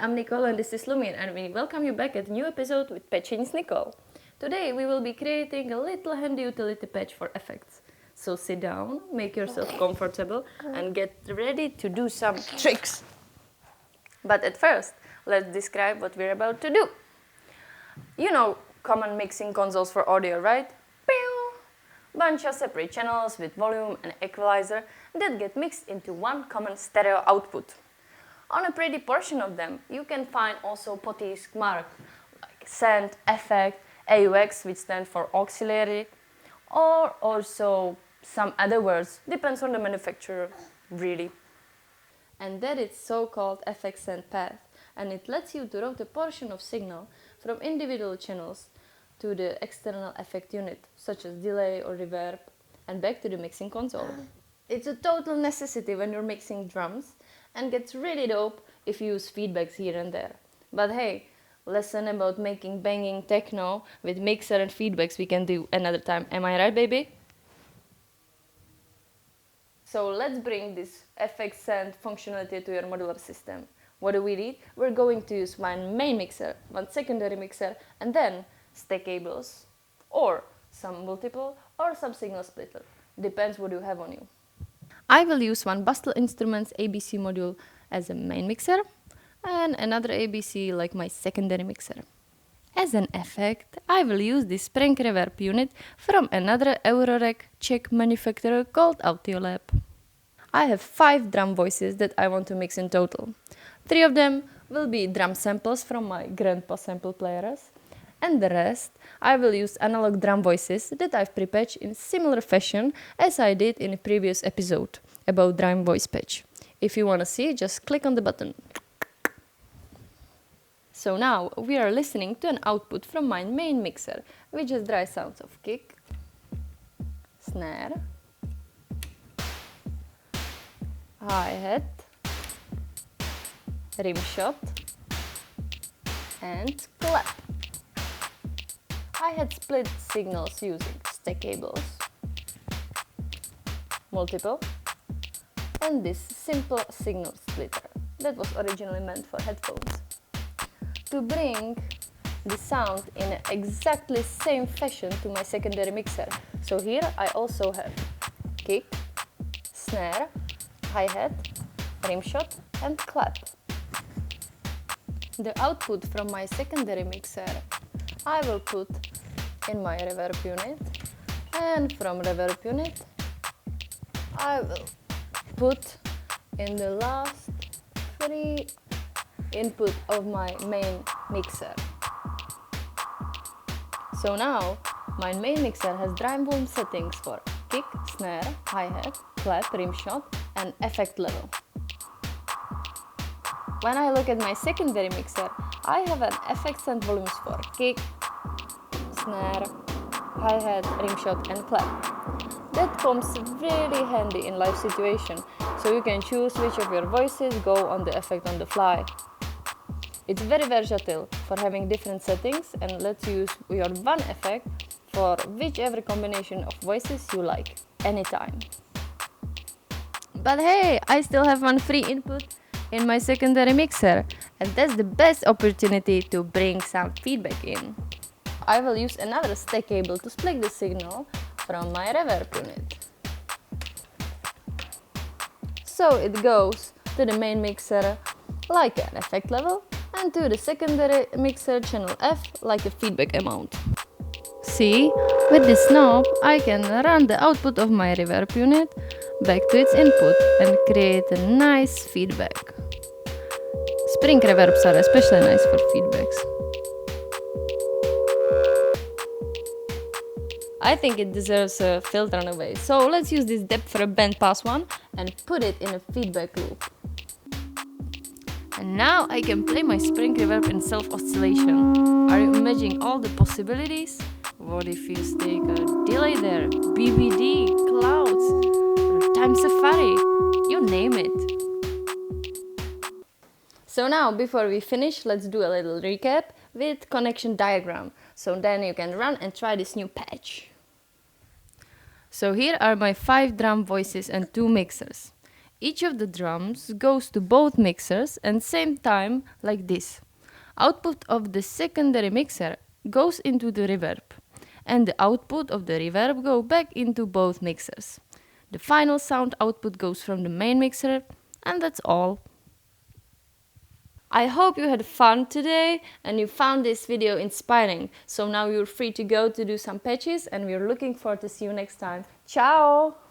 I'm Nikol and this is Lumir, and we welcome you back at a new episode with Patchení's Nikol. Today we will be creating a little handy utility patch for effects. So sit down, make yourself comfortable and get ready to do some tricks. But at first, let's describe what we're about to do. You know common mixing consoles for audio, right? Pew! Bunch of separate channels with volume and equalizer that get mixed into one common stereo output. On a pretty portion of them, you can find also potties marked like send, effect, AUX, which stand for auxiliary, or also some other words, depends on the manufacturer, really. And that is so-called effect send path, and it lets you to route a portion of signal from individual channels to the external effect unit, such as delay or reverb, and back to the mixing console. It's a total necessity when you're mixing drums, and gets really dope if you use feedbacks here and there. But hey, lesson about making banging techno with mixer and feedbacks we can do another time. Am I right, baby? So let's bring this effect send functionality to your modular system. What do we need? We're going to use one main mixer, one secondary mixer, and then stack cables, or some multiple, or some signal splitter. Depends what you have on you. I will use one Bastl Instruments ABC module as a main mixer and another ABC like my secondary mixer. As an effect, I will use this spring reverb unit from another Eurorack Czech manufacturer called Autiolab. I have 5 drum voices that I want to mix in total. 3 of them will be drum samples from my grandpa sample players, and the rest I will use analog drum voices that I've prepackaged in similar fashion as I did in a previous episode about drum voice patch. If you want to see, just click on the button. So now we are listening to an output from my main mixer, which has dry sounds of kick, snare, hi-hat, rim shot, and clap. I had split signals using stack cables, multiple, and this simple signal splitter that was originally meant for headphones. To bring the sound in exactly same fashion to my secondary mixer. So here I also have kick, snare, hi-hat, rim shot, and clap. The output from my secondary mixer I will put in my reverb unit, and from reverb unit I will put in the last 3 input of my main mixer. So now my main mixer has drum volume settings for kick, snare, hi-hat, clap, rim shot, and effect level. When I look at my secondary mixer, I have an effect send volumes for kick, snare, hi-hat, rim shot, and clap. That comes really handy in live situation, so you can choose which of your voices go on the effect on the fly. It's very versatile for having different settings and lets you use your one effect for whichever combination of voices you like, anytime. But hey, I still have one free input in my secondary mixer, and that's the best opportunity to bring some feedback in. I will use another stack cable to split the signal from my reverb unit. So it goes to the main mixer like an effect level, and to the secondary mixer channel F like a feedback amount. See, with this knob I can run the output of my reverb unit back to its input and create a nice feedback. Spring reverbs are especially nice for feedbacks. I think it deserves a filter in a way, so let's use this Doepfer bandpass one and put it in a feedback loop. And now I can play my spring reverb in self-oscillation. Are you imagining all the possibilities? What if you stick a delay there, BBD, clouds, or time safari, you name it. So now, before we finish, let's do a little recap with connection diagram. So then you can run and try this new patch. So here are my 5 drum voices and 2 mixers. Each of the drums goes to both mixers and same time like this. Output of the secondary mixer goes into the reverb, and the output of the reverb go back into both mixers. The final sound output goes from the main mixer, and that's all. I hope you had fun today and you found this video inspiring. So now you're free to go to do some patches, and we're looking forward to see you next time. Ciao!